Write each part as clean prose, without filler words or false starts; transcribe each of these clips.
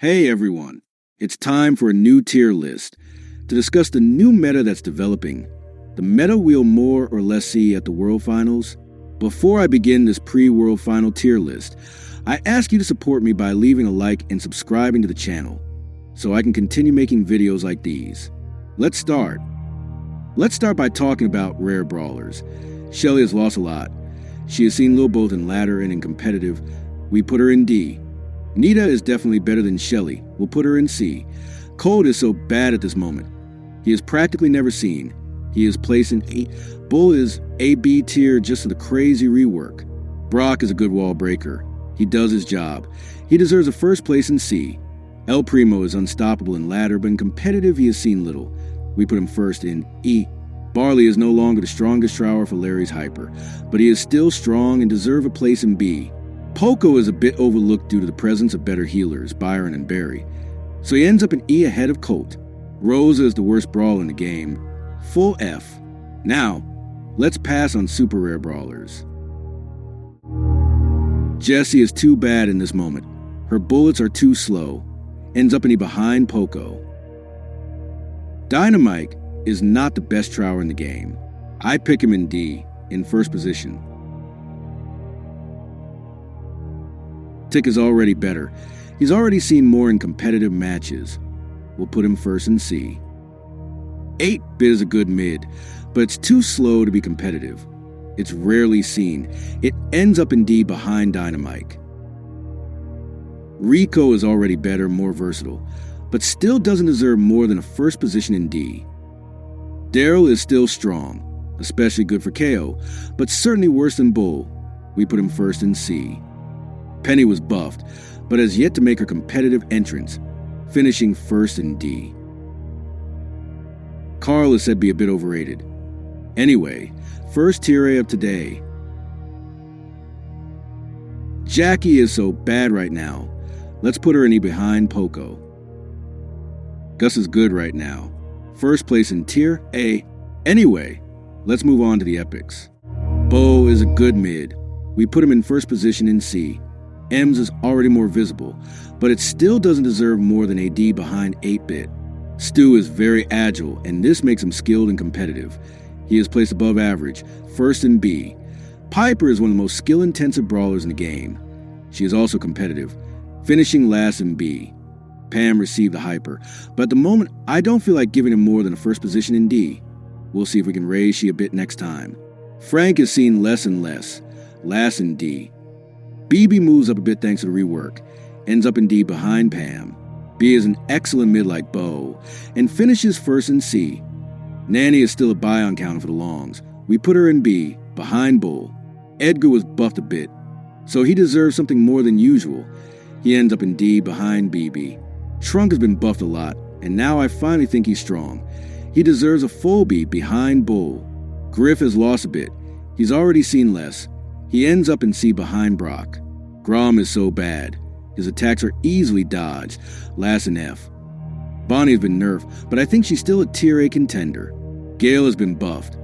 Hey everyone, it's time for a new tier list to discuss the new meta that's developing. The meta we'll more or less see at the World Finals. Before I begin this pre-World Final tier list, I ask you to support me by leaving a like and subscribing to the channel so I can continue making videos like these. Let's start. Let's start by talking about rare brawlers. Shelly has lost a lot. She has seen low both in ladder and in competitive. We put her in D. Nita is definitely better than Shelly. We'll put her in C. Cold is so bad at this moment. He is practically never seen. He is placed in A. Bull is A-B tier just for the crazy rework. Brock is a good wall breaker. He does his job. He deserves a first place in C. El Primo is unstoppable in ladder, but in competitive he has seen little. We put him first in E. Barley is no longer the strongest Trower for Larry's hyper, but he is still strong and deserves a place in B. Poco is a bit overlooked due to the presence of better healers, Byron and Barry, so he ends up in E ahead of Colt. Rosa is the worst brawler in the game, full F. Now, let's pass on super rare brawlers. Jessie is too bad in this moment. Her bullets are too slow, ends up in E behind Poco. Dynamite is not the best Trower in the game. I pick him in D, in first position. Tick is already better. He's already seen more in competitive matches. We'll put him first in C. 8-bit is a good mid, but it's too slow to be competitive. It's rarely seen. It ends up in D behind Dynamite. Rico is already better, more versatile, but still doesn't deserve more than a first position in D. Daryl is still strong, especially good for KO, but certainly worse than Bull. We put him first in C. Penny was buffed, but has yet to make her competitive entrance, finishing first in D. Carl is said to be a bit overrated. Anyway, first tier A of today. Jackie is so bad right now. Let's put her in E behind Poco. Gus is good right now. First place in tier A. Anyway, let's move on to the epics. Bo is a good mid. We put him in first position in C. Ems is already more visible, but it still doesn't deserve more than a D behind 8-bit. Stu is very agile, and this makes him skilled and competitive. He is placed above average, first in B. Piper is one of the most skill-intensive brawlers in the game. She is also competitive, finishing last in B. Pam received the hyper, but at the moment, I don't feel like giving him more than a first position in D. We'll see if we can raise she a bit next time. Frank is seen less and less, last in D. BB moves up a bit thanks to the rework, ends up in D behind Pam. B is an excellent mid like Bo, and finishes first in C. Nanny is still a buy on counter for the longs. We put her in B, behind Bull. Edgar was buffed a bit, so he deserves something more than usual. He ends up in D behind BB. Trunk has been buffed a lot, and now I finally think he's strong. He deserves a full B behind Bull. Griff has lost a bit. He's already seen less. He ends up in C behind Brock. Grom is so bad. His attacks are easily dodged, last in F. Bonnie has been nerfed, but I think she's still a tier A contender. Gale has been buffed,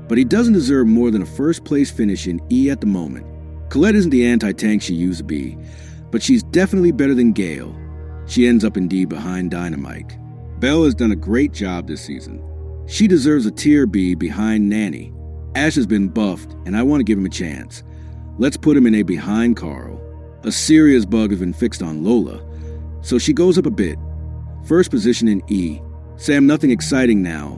but he doesn't deserve more than a first place finish in E at the moment. Colette isn't the anti-tank she used to be, but she's definitely better than Gale. She ends up in D behind Dynamite. Belle has done a great job this season. She deserves a tier B behind Nanny. Ash has been buffed, and I want to give him a chance. Let's put him in A behind Carl. A serious bug has been fixed on Lola, so she goes up a bit. First position in E. Sam, nothing exciting now.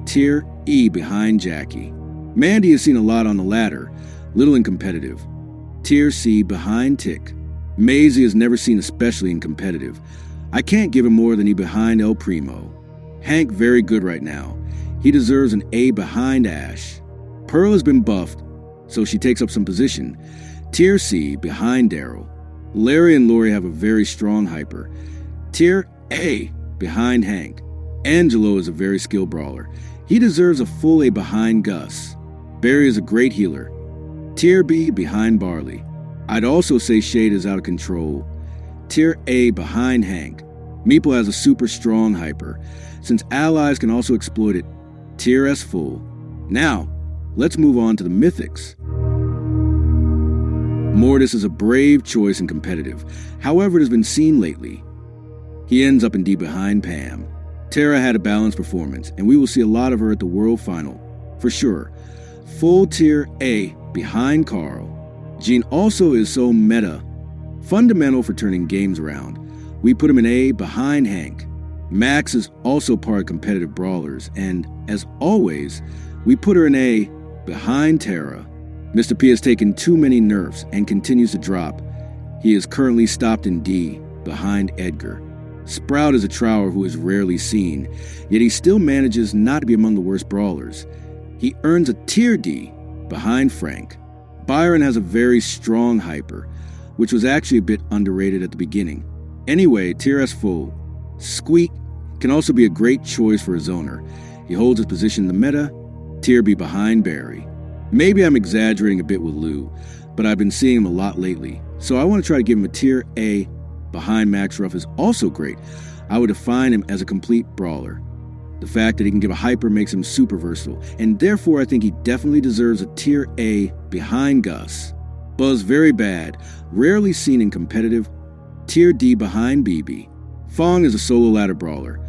Tier E behind Jackie. Mandy has seen a lot on the ladder, little in competitive. Tier C behind Tick. Maisie has never seen especially in competitive. I can't give him more than E behind El Primo. Hank very good right now. He deserves an A behind Ash. Pearl has been buffed, so she takes up some position. Tier C behind Daryl. Larry and Lori have a very strong hyper. Tier A behind Hank. Angelo is a very skilled brawler. He deserves a full A behind Gus. Barry is a great healer. Tier B behind Barley. I'd also say Shade is out of control. Tier A behind Hank. MEEPLE has a super strong hyper, since allies can also exploit it. Tier S full. Now, let's move on to the mythics. Mortis is a brave choice and competitive. However, it has been seen lately. He ends up in D behind Pam. Tara had a balanced performance, and we will see a lot of her at the World Final, for sure. Full tier A behind Carl. Gene also is so meta, fundamental for turning games around. We put him in A behind Hank. Max is also part of competitive brawlers, and, as always, we put her in A behind Tara. Mr. P has taken too many nerfs and continues to drop. He is currently stopped in D behind Edgar. Sprout is a trower who is rarely seen, yet he still manages not to be among the worst brawlers. He earns a tier D behind Frank. Byron has a very strong hyper, which was actually a bit underrated at the beginning. Anyway, tier S full. Squeak can also be a great choice for a zoner. He holds his position in the meta, tier B behind Barry. Maybe I'm exaggerating a bit with Lou, but I've been seeing him a lot lately, so I want to try to give him a tier A behind Max Ruff is also great. I would define him as a complete brawler. The fact that he can give a hyper makes him super versatile, and therefore I think he definitely deserves a tier A behind Gus. Buzz very bad, rarely seen in competitive, tier D behind BB. Fong is a solo ladder brawler,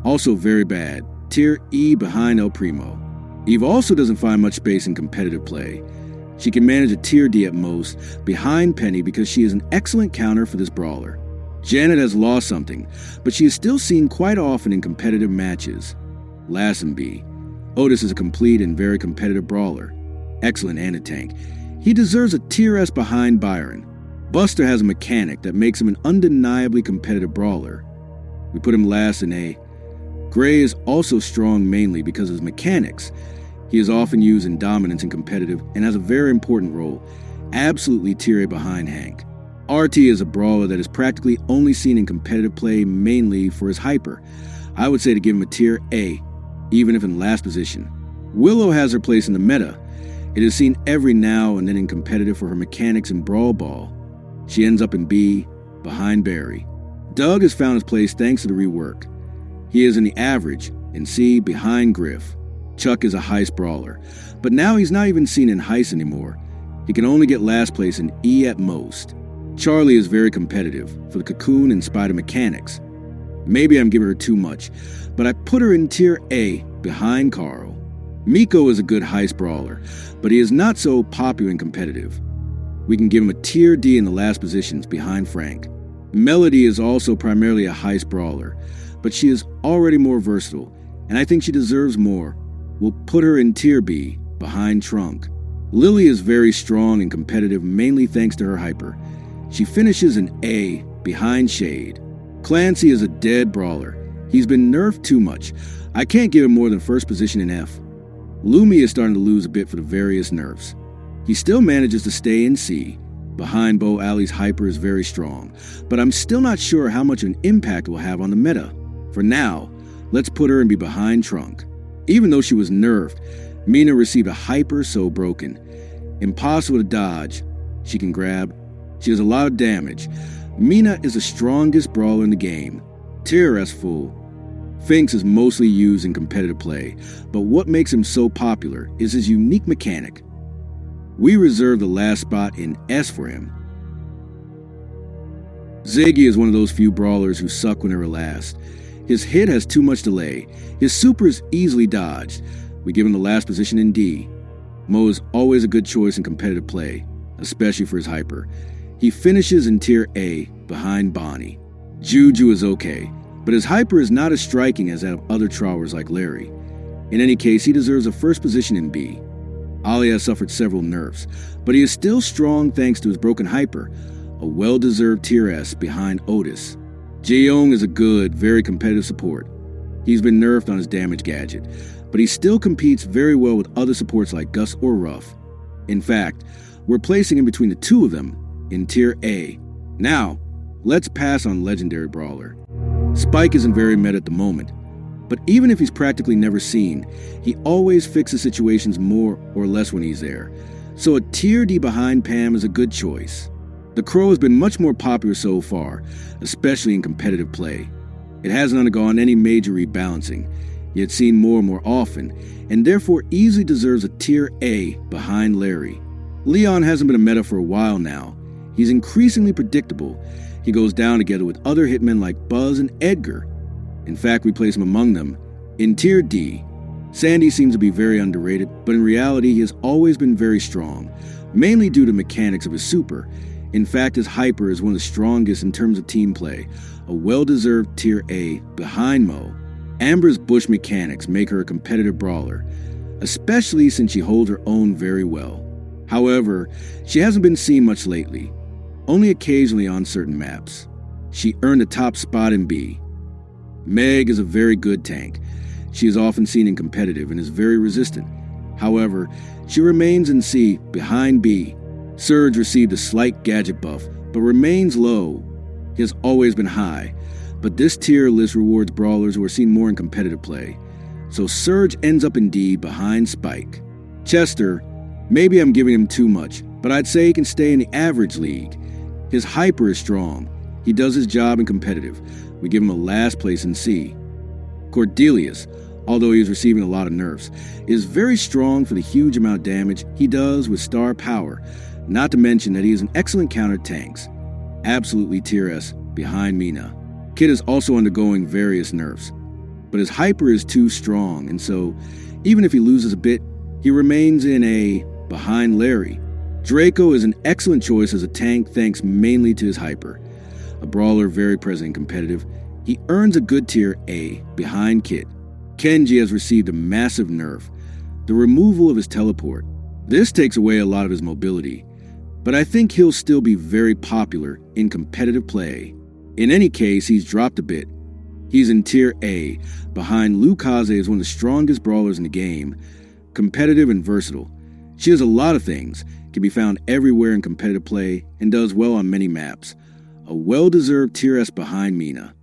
also very bad, tier E behind El Primo. Eve also doesn't find much space in competitive play. She can manage a tier D at most, behind Penny because she is an excellent counter for this brawler. Janet has lost something, but she is still seen quite often in competitive matches. Last in B. Otis is a complete and very competitive brawler. Excellent and a tank. He deserves a tier S behind Byron. Buster has a mechanic that makes him an undeniably competitive brawler. We put him last in A. Gray is also strong mainly because of his mechanics. He is often used in dominance and competitive and has a very important role. Absolutely tier A behind Hank. RT is a brawler that is practically only seen in competitive play mainly for his hyper. I would say to give him a tier A, even if in last position. Willow has her place in the meta. It is seen every now and then in competitive for her mechanics in Brawl Ball. She ends up in B, behind Barry. Doug has found his place thanks to the rework. He is in the average, in C, behind Griff. Chuck is a heist brawler, but now he's not even seen in heist anymore. He can only get last place in E at most. Charlie is very competitive for the cocoon and spider mechanics. Maybe I'm giving her too much, but I put her in tier A behind Carl. Miko is a good heist brawler, but he is not so popular and competitive. We can give him a tier D in the last positions behind Frank. Melody is also primarily a heist brawler, but she is already more versatile, and I think she deserves more. We'll put her in tier B behind Trunk. Lily is very strong and competitive mainly thanks to her hyper. She finishes in A behind Shade. Clancy is a dead brawler. He's been nerfed too much. I can't give him more than first position in F. Lumi is starting to lose a bit for the various nerfs. He still manages to stay in C. Behind Bo Alley's hyper is very strong, but I'm still not sure how much of an impact it will have on the meta. For now, let's put her in B behind Trunk. Even though she was nerfed, Mina received a hyper so broken. Impossible to dodge. She can grab. She does a lot of damage. Mina is the strongest brawler in the game. Tier S full. Finks is mostly used in competitive play, but what makes him so popular is his unique mechanic. We reserve the last spot in S for him. Ziggy is one of those few brawlers who suck when they're last. His hit has too much delay. His super is easily dodged. We give him the last position in D. Mo is always a good choice in competitive play, especially for his hyper. He finishes in tier A behind Bonnie. Juju is okay, but his hyper is not as striking as that of other trawlers like Larry. In any case, he deserves a first position in B. Ali has suffered several nerfs, but he is still strong thanks to his broken hyper, a well-deserved tier S behind Otis. Jaeyoung is a good, very competitive support. He's been nerfed on his damage gadget, but he still competes very well with other supports like Gus or Ruff. In fact, we're placing him between the two of them in tier A. Now, let's pass on legendary brawler. Spike isn't very meta at the moment, but even if he's practically never seen, he always fixes situations more or less when he's there. So a tier D behind Pam is a good choice. The Crow has been much more popular so far, especially in competitive play. It hasn't undergone any major rebalancing, yet seen more and more often, and therefore easily deserves a tier A behind Larry. Leon hasn't been a meta for a while now. He's increasingly predictable. He goes down together with other hitmen like Buzz and Edgar. In fact, we place him among them in Tier D. Sandy seems to be very underrated, but in reality he has always been very strong, mainly due to mechanics of his super. In fact, his hyper is one of the strongest in terms of team play, a well-deserved Tier A behind Mo. Amber's bush mechanics make her a competitive brawler, especially since she holds her own very well. However, she hasn't been seen much lately, only occasionally on certain maps. She earned a top spot in B. Meg is a very good tank. She is often seen in competitive and is very resistant. However, she remains in C behind B. Surge received a slight gadget buff, but remains low. He has always been high, but this tier list rewards brawlers who are seen more in competitive play. So Surge ends up in D behind Spike. Chester, maybe I'm giving him too much, but I'd say he can stay in the average league. His hyper is strong. He does his job in competitive. We give him a last place in C. Cordelius, although he is receiving a lot of nerfs, is very strong for the huge amount of damage he does with star power, not to mention that he is an excellent counter tanks. Absolutely Tier S behind Mina. Kid is also undergoing various nerfs, but his hyper is too strong, and so even if he loses a bit, he remains in A behind Larry. Draco is an excellent choice as a tank thanks mainly to his hyper. A brawler very present in competitive, he earns a good Tier A behind Kid. Kenji has received a massive nerf, the removal of his teleport. This takes away a lot of his mobility, but I think he'll still be very popular in competitive play. In any case, he's dropped a bit. He's in Tier A, behind Lukaze is one of the strongest brawlers in the game, competitive and versatile. She has a lot of things, can be found everywhere in competitive play, and does well on many maps. A well-deserved Tier S behind Mina.